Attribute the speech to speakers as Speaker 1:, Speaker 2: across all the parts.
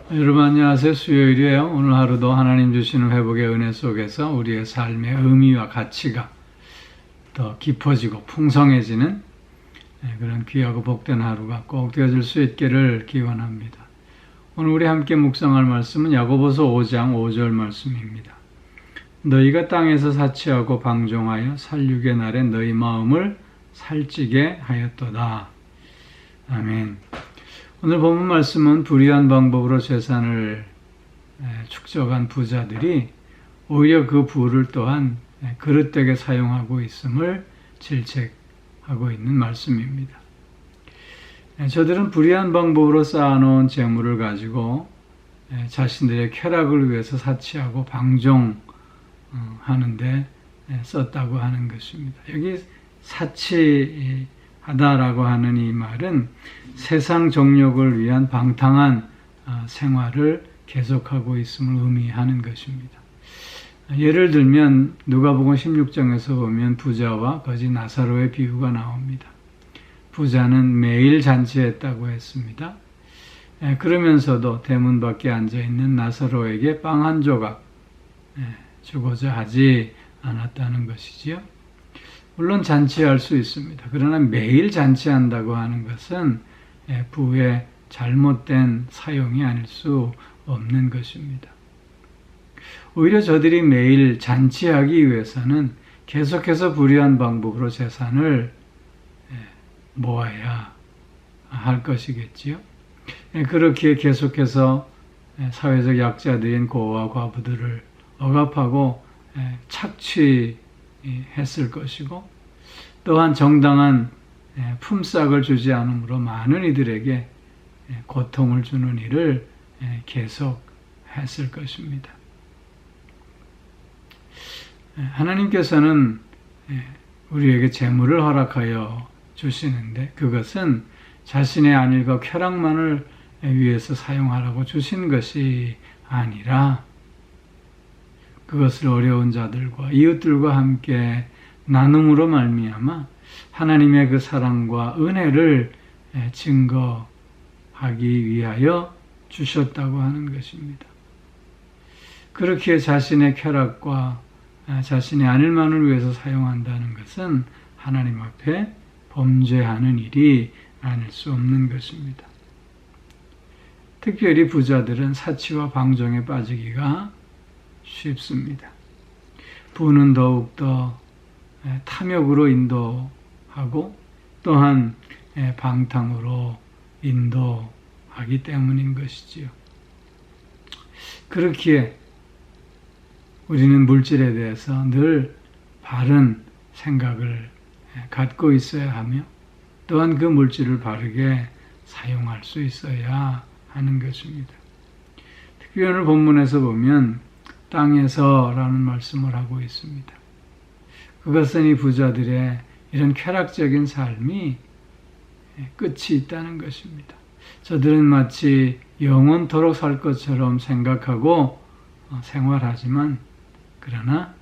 Speaker 1: 여러분 안녕하세요. 수요일이에요. 오늘 하루도 하나님 주시는 회복의 은혜 속에서 우리의 삶의 의미와 가치가 더 깊어지고 풍성해지는 그런 귀하고 복된 하루가 꼭 되어질 수 있기를 기원합니다. 오늘 우리 함께 묵상할 말씀은 야고보서 5장 5절 말씀입니다. 너희가 땅에서 사치하고 방종하여 살육의 날에 너희 마음을 살찌게 하였도다. 아멘. 오늘 본문 말씀은 불의한 방법으로 재산을 축적한 부자들이 오히려 그 부를 또한 그릇되게 사용하고 있음을 질책하고 있는 말씀입니다. 저들은 불의한 방법으로 쌓아놓은 재물을 가지고 자신들의 쾌락을 위해서 사치하고 방종하는 데 썼다고 하는 것입니다. 여기 사치하다라고 하는 이 말은 세상 정욕을 위한 방탕한 생활을 계속하고 있음을 의미하는 것입니다. 예를 들면 누가복음 16장에서 보면 부자와 거지 나사로의 비유가 나옵니다. 부자는 매일 잔치했다고 했습니다. 그러면서도 대문 밖에 앉아있는 나사로에게 빵 한 조각 주고자 하지 않았다는 것이지요. 물론 잔치할 수 있습니다. 그러나 매일 잔치한다고 하는 것은 부의 잘못된 사용이 아닐 수 없는 것입니다. 오히려 저들이 매일 잔치하기 위해서는 계속해서 불의한 방법으로 재산을 모아야 할 것이겠지요. 그렇게 계속해서 사회적 약자들인 고아와 과부들을 억압하고 착취했을 것이고, 또한 정당한 품삯을 주지 않으므로 많은 이들에게 고통을 주는 일을 계속했을 것입니다. 하나님께서는 우리에게 재물을 허락하여 주시는데 그것은 자신의 안일과 쾌락만을 위해서 사용하라고 주신 것이 아니라 그것을 어려운 자들과 이웃들과 함께 나눔으로 말미암아 하나님의 그 사랑과 은혜를 증거하기 위하여 주셨다고 하는 것입니다. 그렇게 자신의 쾌락과 자신의 안일만을 위해서 사용한다는 것은 하나님 앞에 범죄하는 일이 아닐 수 없는 것입니다. 특별히 부자들은 사치와 방종에 빠지기가 쉽습니다. 부는 더욱더 탐욕으로 인도하고 또한 방탕으로 인도하기 때문인 것이지요. 그렇기에 우리는 물질에 대해서 늘 바른 생각을 갖고 있어야 하며 또한 그 물질을 바르게 사용할 수 있어야 하는 것입니다. 특히 오늘 본문에서 보면 땅에서라는 말씀을 하고 있습니다. 그것은 이 부자들의 이런 쾌락적인 삶이 끝이 있다는 것입니다. 저들은 마치 영원토록 살 것처럼 생각하고 생활하지만 그러나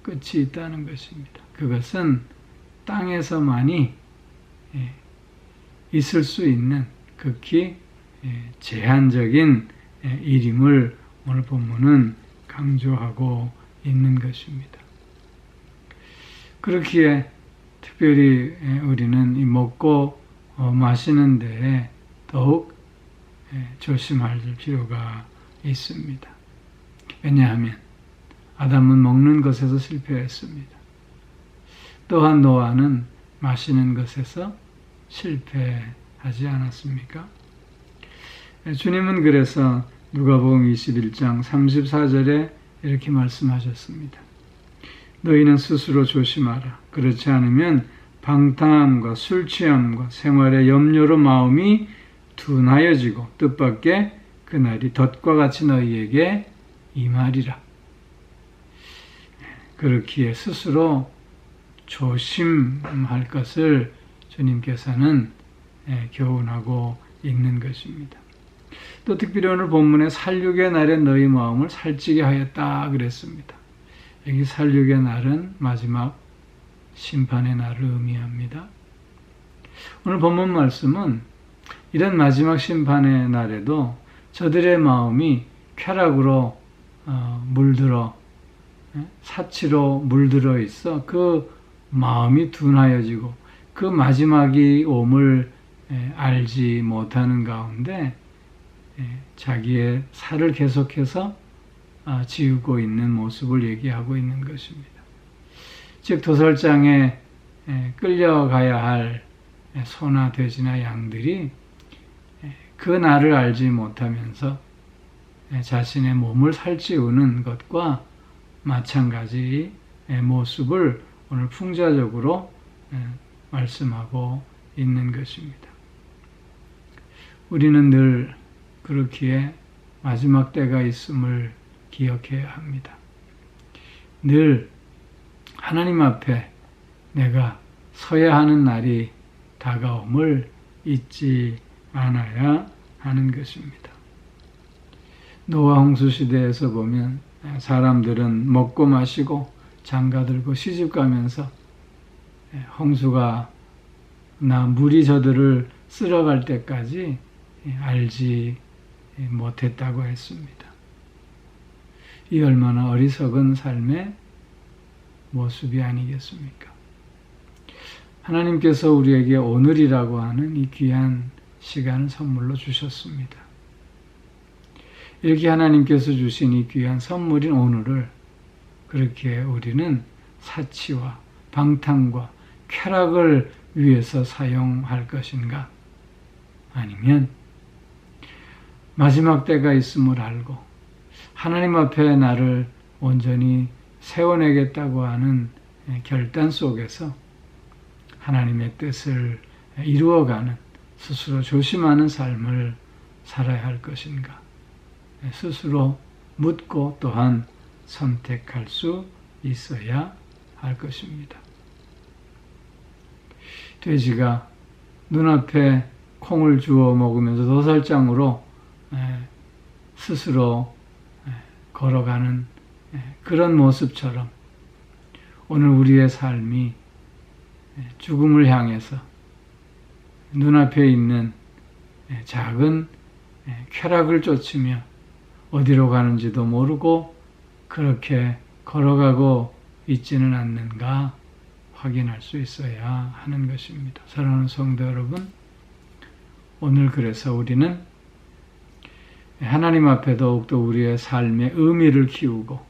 Speaker 1: 끝이 있다는 것입니다. 그것은 땅에서만이 있을 수 있는 극히 제한적인 일임을 오늘 본문은 강조하고 있는 것입니다. 그렇기에 특별히 우리는 이 먹고 마시는 데에 더욱 조심할 필요가 있습니다. 왜냐하면 아담은 먹는 것에서 실패했습니다. 또한 노아는 마시는 것에서 실패하지 않았습니까? 주님은 그래서 누가복음 21장 34절에 이렇게 말씀하셨습니다. 너희는 스스로 조심하라. 그렇지 않으면 방탕함과 술 취함과 생활의 염려로 마음이 둔하여지고 뜻밖의 그날이 덫과 같이 너희에게 임하리라. 그렇기에 스스로 조심할 것을 주님께서는 교훈하고 있는 것입니다. 또 특별히 오늘 본문에 살육의 날에 너희 마음을 살찌게 하였다 그랬습니다. 여기 살육의 날은 마지막 심판의 날을 의미합니다. 오늘 본문 말씀은 이런 마지막 심판의 날에도 저들의 마음이 쾌락으로 물들어 사치로 물들어 있어 그 마음이 둔하여지고 그 마지막이 옴을 알지 못하는 가운데 자기의 살을 계속해서 지우고 있는 모습을 얘기하고 있는 것입니다. 즉 도살장에 끌려가야 할 소나 돼지나 양들이 그 날을 알지 못하면서 자신의 몸을 살찌우는 것과 마찬가지의 모습을 오늘 풍자적으로 말씀하고 있는 것입니다. 우리는 늘 그렇기에 마지막 때가 있음을 기억해야 합니다. 늘 하나님 앞에 내가 서야 하는 날이 다가옴을 잊지 않아야 하는 것입니다. 노아 홍수 시대에서 보면 사람들은 먹고 마시고 장가들고 시집가면서 홍수가 물이 저들을 쓸어갈 때까지 알지 못했다고 했습니다. 이 얼마나 어리석은 삶의 모습이 아니겠습니까? 하나님께서 우리에게 오늘이라고 하는 이 귀한 시간을 선물로 주셨습니다. 이렇게 하나님께서 주신 이 귀한 선물인 오늘을 그렇게 우리는 사치와 방탕과 쾌락을 위해서 사용할 것인가? 아니면 마지막 때가 있음을 알고 하나님 앞에 나를 온전히 세워내겠다고 하는 결단 속에서 하나님의 뜻을 이루어가는 스스로 조심하는 삶을 살아야 할 것인가? 스스로 묻고 또한 선택할 수 있어야 할 것입니다. 돼지가 눈앞에 콩을 주워 먹으면서 도살장으로 스스로 걸어가는 그런 모습처럼 오늘 우리의 삶이 죽음을 향해서 눈앞에 있는 작은 쾌락을 쫓으며 어디로 가는지도 모르고 그렇게 걸어가고 있지는 않는가 확인할 수 있어야 하는 것입니다. 사랑하는 성도 여러분, 오늘 그래서 우리는 하나님 앞에 더욱더 우리의 삶의 의미를 키우고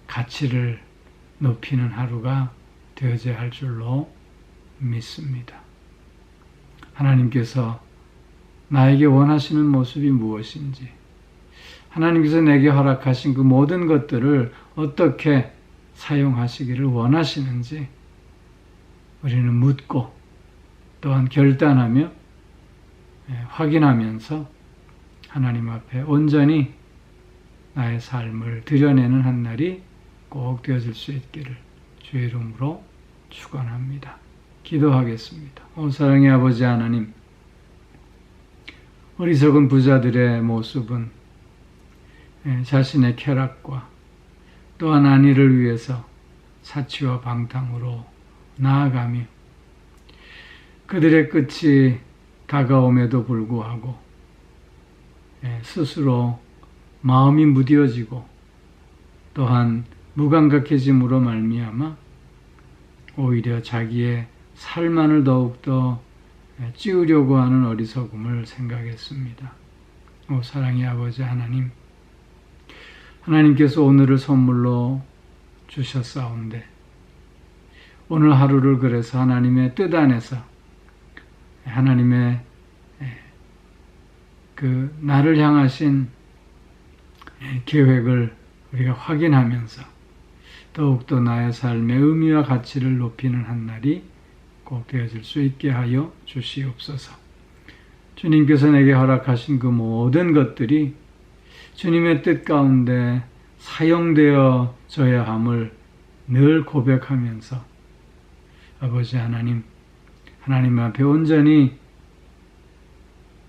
Speaker 1: 가치를 높이는 하루가 되어져야 할 줄로 믿습니다. 하나님께서 나에게 원하시는 모습이 무엇인지, 하나님께서 내게 허락하신 그 모든 것들을 어떻게 사용하시기를 원하시는지 우리는 묻고 또한 결단하며 확인하면서 하나님 앞에 온전히 나의 삶을 드러내는 한 날이 꼭 되어질 수 있기를 주의 이름으로 축원합니다. 기도하겠습니다. 오 사랑의 아버지 하나님, 어리석은 부자들의 모습은 자신의 쾌락과 또한 안위를 위해서 사치와 방탕으로 나아가며 그들의 끝이 다가옴에도 불구하고 스스로 마음이 무뎌지고 또한 무감각해짐으로 말미암아 오히려 자기의 살만을 더욱더 찌우려고 하는 어리석음을 생각했습니다. 오 사랑의 아버지 하나님, 하나님께서 오늘을 선물로 주셨사온데 오늘 하루를 그래서 하나님의 뜻 안에서 하나님의 그 나를 향하신 계획을 우리가 확인하면서 더욱더 나의 삶의 의미와 가치를 높이는 한 날이 꼭 되어질 수 있게 하여 주시옵소서. 주님께서 내게 허락하신 그 모든 것들이 주님의 뜻 가운데 사용되어져야 함을 늘 고백하면서 아버지 하나님, 하나님 앞에 온전히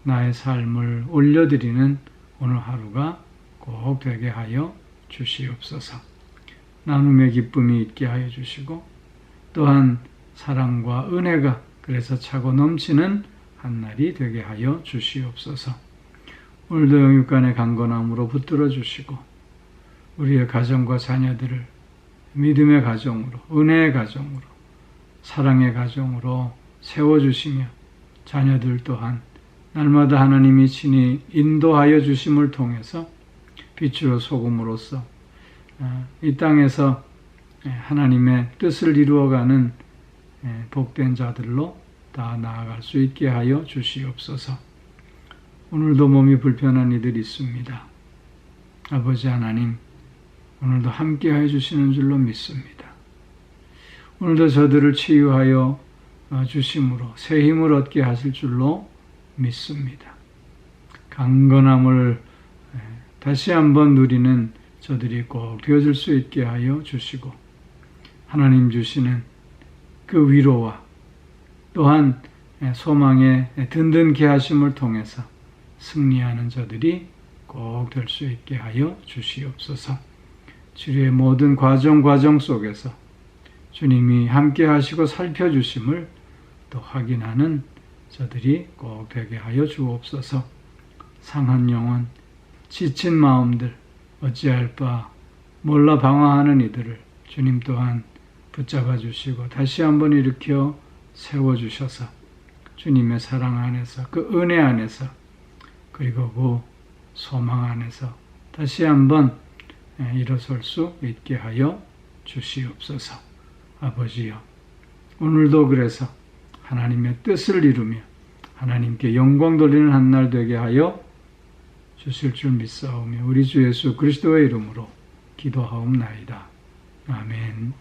Speaker 1: 나의 삶을 올려드리는 오늘 하루가 꼭 되게 하여 주시옵소서. 나눔의 기쁨이 있게 하여 주시고 또한 사랑과 은혜가 그래서 차고 넘치는 한 날이 되게 하여 주시옵소서. 오늘도 영육간의 강건함으로 붙들어 주시고 우리의 가정과 자녀들을 믿음의 가정으로, 은혜의 가정으로, 사랑의 가정으로 세워주시며 자녀들 또한 날마다 하나님이 친히 인도하여 주심을 통해서 빛으로 소금으로써 이 땅에서 하나님의 뜻을 이루어가는 복된 자들로 다 나아갈 수 있게 하여 주시옵소서. 오늘도 몸이 불편한 이들이 있습니다. 아버지 하나님, 오늘도 함께해 주시는 줄로 믿습니다. 오늘도 저들을 치유하여 주심으로 새 힘을 얻게 하실 줄로 믿습니다. 강건함을 다시 한번 누리는 저들이 꼭 되어질 수 있게 하여 주시고 하나님 주시는 그 위로와 또한 소망의 든든케 하심을 통해서 승리하는 저들이 꼭 될 수 있게 하여 주시옵소서. 치료의 모든 과정 속에서 주님이 함께 하시고 살펴주심을 또 확인하는 저들이 꼭 되게 하여 주옵소서. 상한 영혼, 지친 마음들, 어찌할 바 몰라 방황하는 이들을 주님 또한 붙잡아 주시고 다시 한번 일으켜 세워주셔서 주님의 사랑 안에서 그 은혜 안에서 그리고 그 소망 안에서 다시 한번 일어설 수 있게 하여 주시옵소서. 아버지여, 오늘도 그래서 하나님의 뜻을 이루며 하나님께 영광 돌리는 한날 되게 하여 주실 줄 믿사오며 우리 주 예수 그리스도의 이름으로 기도하옵나이다. 아멘.